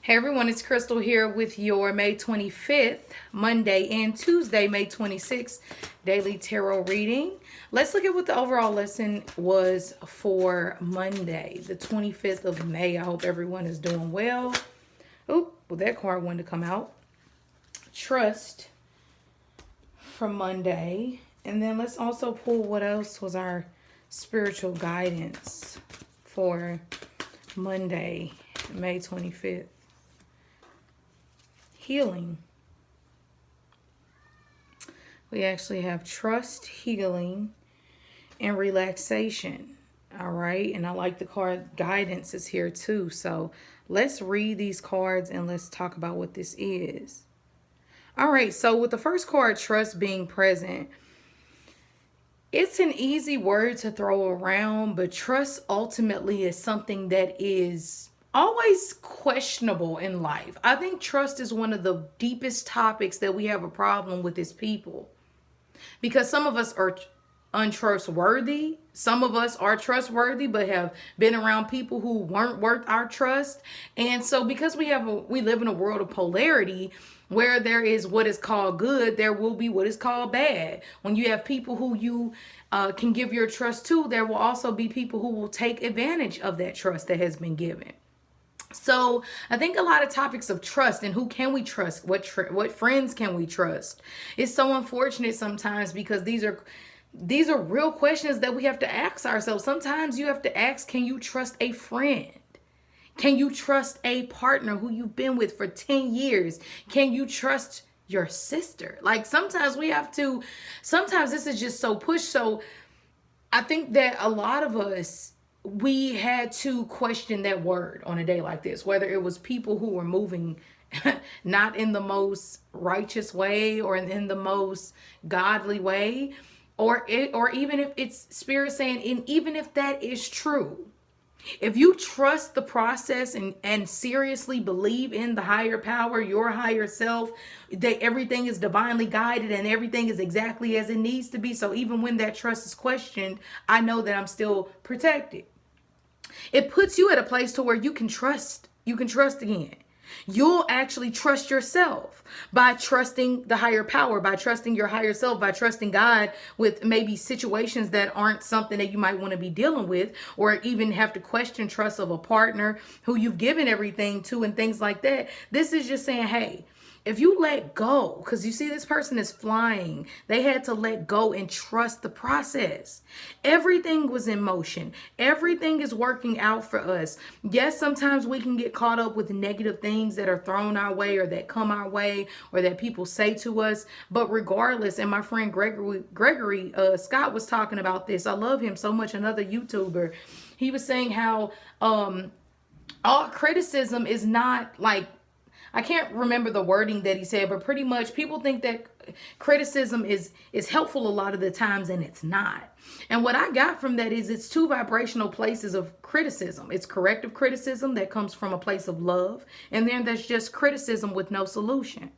Hey everyone, it's Crystal here with your May 25th, Monday and Tuesday, May 26th daily tarot reading. Let's look at what the overall lesson was for Monday, the 25th of May. I hope everyone is doing well. Oh, well, that card wanted to come out. Trust from Monday. And then let's also pull what else was our spiritual guidance for Monday, May 25th. Healing. We actually have trust, healing, and relaxation. All right. And I like the card guidance is here too. So let's read these cards and let's talk about what this is. All right. So with the first card, trust being present, it's an easy word to throw around, but trust ultimately is something that is always questionable in life. I think trust is one of the deepest topics that we have a problem with as people, because some of us are untrustworthy. Some of us are trustworthy but have been around people who weren't worth our trust. And so because we live in a world of polarity where there is what is called good, there will be what is called bad. When you have people who you can give your trust to, there will also be people who will take advantage of that trust that has been given. So I think a lot of topics of trust and who can we trust, what friends can we trust, is so unfortunate sometimes, because these are real questions that we have to ask ourselves. Sometimes you have to ask, can you trust a friend? Can you trust a partner who you've been with for 10 years? Can you trust your sister? Like sometimes this is just so pushed. So I think that a lot of us, we had to question that word on a day like this, whether it was people who were moving not in the most righteous way or in the most godly way, or even if it's spirit saying, and even if that is true, if you trust the process and seriously believe in the higher power, your higher self, that everything is divinely guided and everything is exactly as it needs to be. So even when that trust is questioned, I know that I'm still protected. It puts you at a place to where you can trust. You can trust again. You'll actually trust yourself by trusting the higher power, by trusting your higher self, by trusting God with maybe situations that aren't something that you might want to be dealing with, or even have to question trust of a partner who you've given everything to and things like that. This is just saying, hey, if you let go, because you see this person is flying, they had to let go and trust the process. Everything was in motion. Everything is working out for us. Yes, sometimes we can get caught up with negative things that are thrown our way or that come our way or that people say to us. But regardless, and my friend Gregory Scott was talking about this. I love him so much, another YouTuber. He was saying how all criticism is not like, I can't remember the wording that he said, but pretty much people think that criticism is helpful a lot of the times, and it's not. And what I got from that is it's two vibrational places of criticism. It's corrective criticism that comes from a place of love, and then there's just criticism with no solution.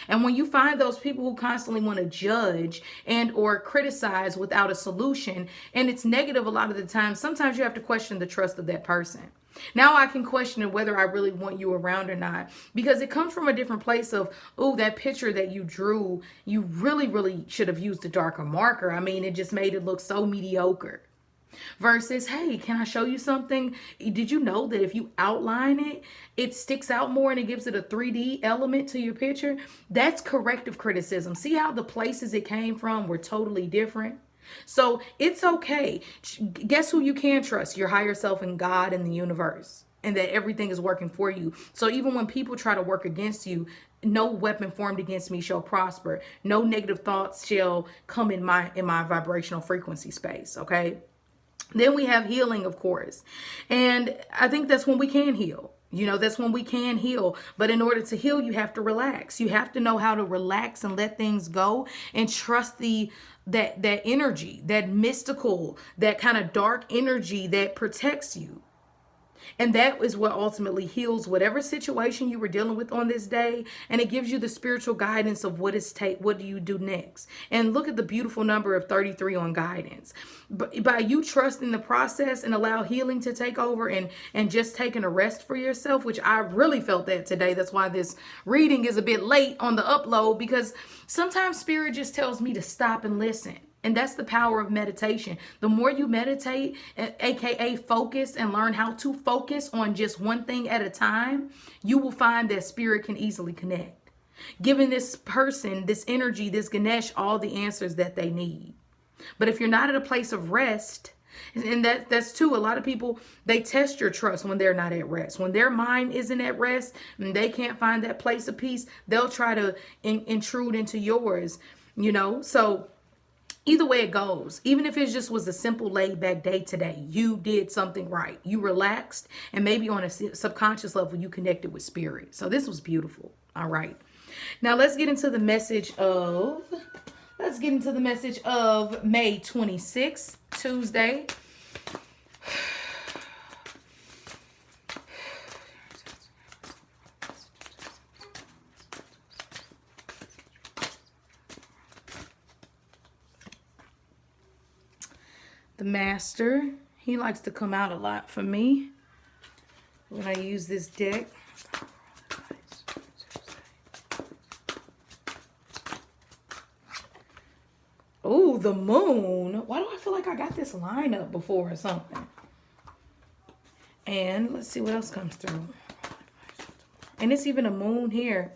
And when you find those people who constantly want to judge and or criticize without a solution, and it's negative a lot of the time, sometimes you have to question the trust of that person. Now I can question whether I really want you around or not, because it comes from a different place of, oh, that picture that you drew, you really, really should have used a darker marker. I mean, it just made it look so mediocre. Versus, hey, can I show you something? Did you know that if you outline it, it sticks out more and it gives it a 3D element to your picture? That's corrective criticism. See how the places it came from were totally different? So it's okay. Guess who you can trust? Your higher self and God and the universe, and that everything is working for you. So even when people try to work against you, no weapon formed against me shall prosper. No negative thoughts shall come in my vibrational frequency space. Okay. Then we have healing, of course. And I think that's when we can heal. That's when we can heal. But in order to heal, you have to relax. You have to know how to relax and let things go and trust that energy, that mystical, that kind of dark energy that protects you. And that is what ultimately heals whatever situation you were dealing with on this day. And it gives you the spiritual guidance of what do you do next. And look at the beautiful number of 33 on guidance. But by you trusting the process and allow healing to take over and just taking a rest for yourself, which I really felt that today. That's why this reading is a bit late on the upload, because sometimes spirit just tells me to stop and listen. And that's the power of meditation. The more you meditate, aka focus, and learn how to focus on just one thing at a time, you will find that spirit can easily connect, giving this person, this energy, this Ganesh, all the answers that they need. But if you're not at a place of rest, and that's too, a lot of people, they test your trust when they're not at rest. When their mind isn't at rest and they can't find that place of peace, they'll try to intrude into yours, So either way it goes, even if it just was a simple laid back day today, you did something right. You relaxed, and maybe on a subconscious level, you connected with spirit. So this was beautiful. All right. Now let's get into the message of May 26th, Tuesday. The Master, he likes to come out a lot for me when I use this deck. Oh, the Moon. Why do I feel like I got this lineup before or something? And let's see what else comes through. And it's even a moon here.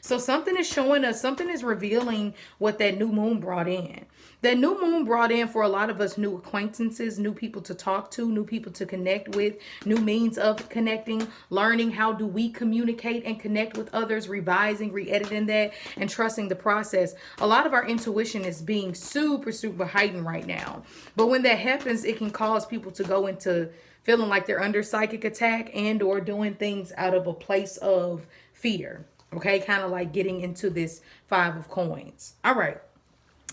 So something is showing us, something is revealing what that new moon brought in. That new moon brought in for a lot of us new acquaintances, new people to talk to, new people to connect with, new means of connecting, learning how do we communicate and connect with others, revising, re-editing that, and trusting the process. A lot of our intuition is being super, super heightened right now. But when that happens, it can cause people to go into feeling like they're under psychic attack and or doing things out of a place of fear. Okay, kind of like getting into this 5 of coins. All right.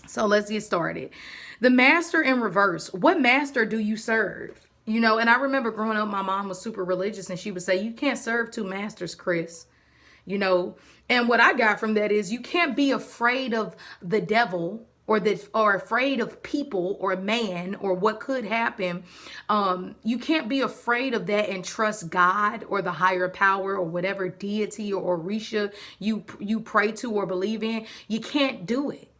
So let's get started. The Master in reverse. What master do you serve? And I remember growing up, my mom was super religious and she would say, you can't serve 2 masters, Chris. And what I got from that is you can't be afraid of the devil or afraid of people or man or what could happen. You can't be afraid of that and trust God or the higher power or whatever deity or Orisha you pray to or believe in. You can't do it.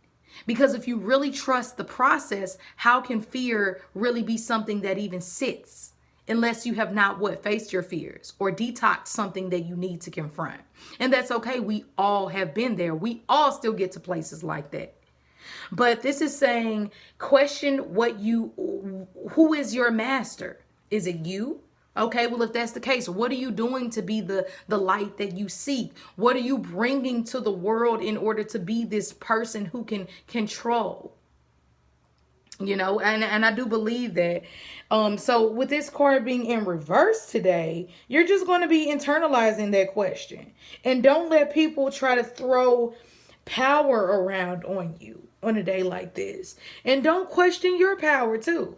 Because if you really trust the process, how can fear really be something that even sits? Unless you have not faced your fears or detoxed something that you need to confront. And that's okay. We all have been there. We all still get to places like that. But this is saying, question who is your master? Is it you? Okay, well, if that's the case, what are you doing to be the light that you seek? What are you bringing to the world in order to be this person who can control? And I do believe that. So with this card being in reverse today, you're just going to be internalizing that question. And don't let people try to throw power around on you on a day like this. And don't question your power too.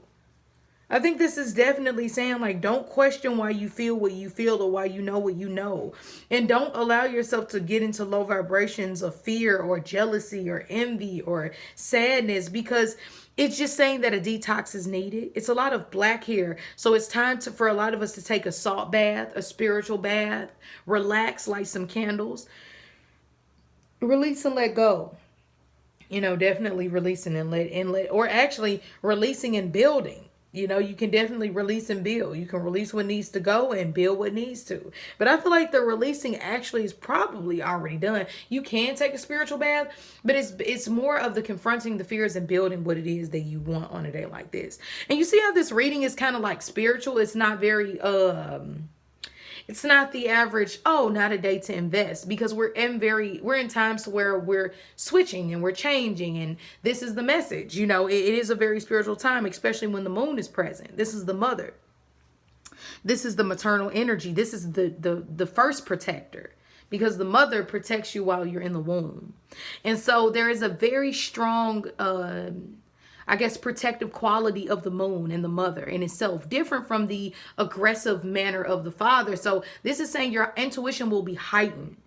I think this is definitely saying, like, don't question why you feel what you feel or why you know what you know. And don't allow yourself to get into low vibrations of fear or jealousy or envy or sadness, because it's just saying that a detox is needed. It's a lot of black here. So it's time for a lot of us to take a salt bath, a spiritual bath, relax, light some candles, release and let go. Definitely releasing and let, or actually releasing and building. You can definitely release and build. You can release what needs to go and build what needs to. But I feel like the releasing actually is probably already done. You can take a spiritual bath, but it's more of the confronting the fears and building what it is that you want on a day like this. And you see how this reading is kind of like spiritual. It's not very it's not the average, not a day to invest, because we're in times where we're switching and we're changing, and this is the message. It is a very spiritual time, especially when the moon is present. This is the mother. This is the maternal energy. This is the first protector, because the mother protects you while you're in the womb. And so there is a very strong, I guess, protective quality of the moon and the mother in itself, different from the aggressive manner of the father. So this is saying your intuition will be heightened.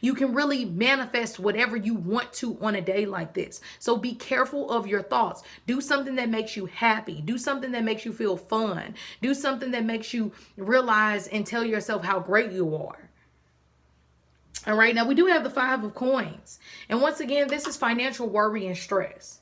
You can really manifest whatever you want to on a day like this. So be careful of your thoughts. Do something that makes you happy. Do something that makes you feel fun. Do something that makes you realize and tell yourself how great you are. All right, now we do have the 5 of coins. And once again, this is financial worry and stress.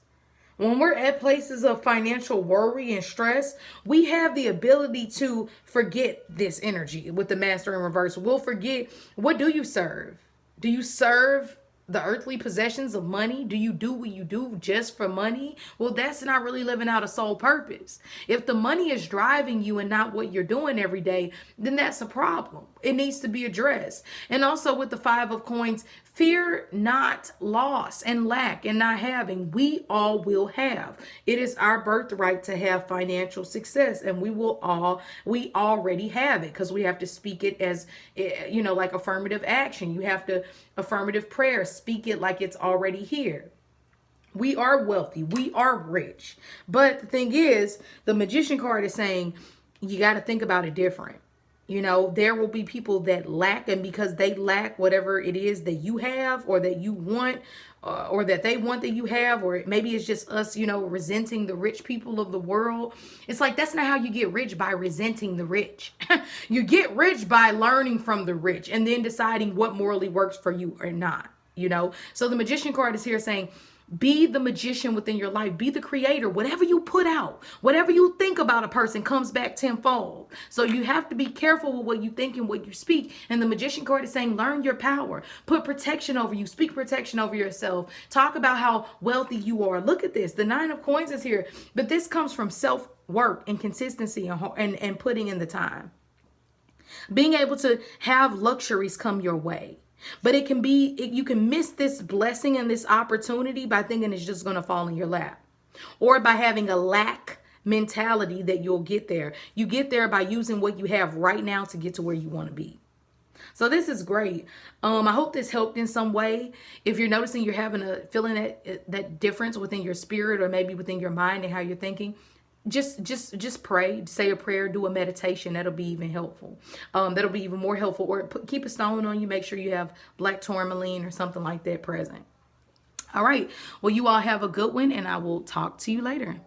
When we're at places of financial worry and stress, we have the ability to forget this energy with the Master in reverse. We'll forget, what do you serve? Do you serve the earthly possessions of money? Do you do what you do just for money? Well, that's not really living out a soul purpose. If the money is driving you and not what you're doing every day, then that's a problem. It needs to be addressed. And also with the 5 of coins, fear not loss and lack and not having. We all will have. It is our birthright to have financial success, and we already have it, because we have to speak it as, like affirmative action. You have to affirmative prayer, speak it like it's already here. We are wealthy. We are rich. But the thing is, the Magician card is saying you got to think about it different. There will be people that lack, and because they lack whatever it is that you have or that you want, or that they want that you have, or maybe it's just us, resenting the rich people of the world. It's like, that's not how you get rich, by resenting the rich. You get rich by learning from the rich and then deciding what morally works for you or not, So the Magician card is here saying, be the magician within your life. Be the creator. Whatever you put out, whatever you think about a person comes back tenfold. So you have to be careful with what you think and what you speak. And the Magician card is saying, learn your power. Put protection over you. Speak protection over yourself. Talk about how wealthy you are. Look at this. The 9 of coins is here. But this comes from self-work and consistency and putting in the time. Being able to have luxuries come your way. But you can miss this blessing and this opportunity by thinking it's just going to fall in your lap, or by having a lack mentality that you'll get there. You get there by using what you have right now to get to where you want to be. So this is great. I hope this helped in some way. If you're noticing you're having feeling that difference within your spirit, or maybe within your mind and how you're thinking, just pray, say a prayer, do a meditation. That'll be even helpful. That'll be even more helpful. Or keep a stone on you. Make sure you have black tourmaline or something like that present. All right. Well, you all have a good one, and I will talk to you later.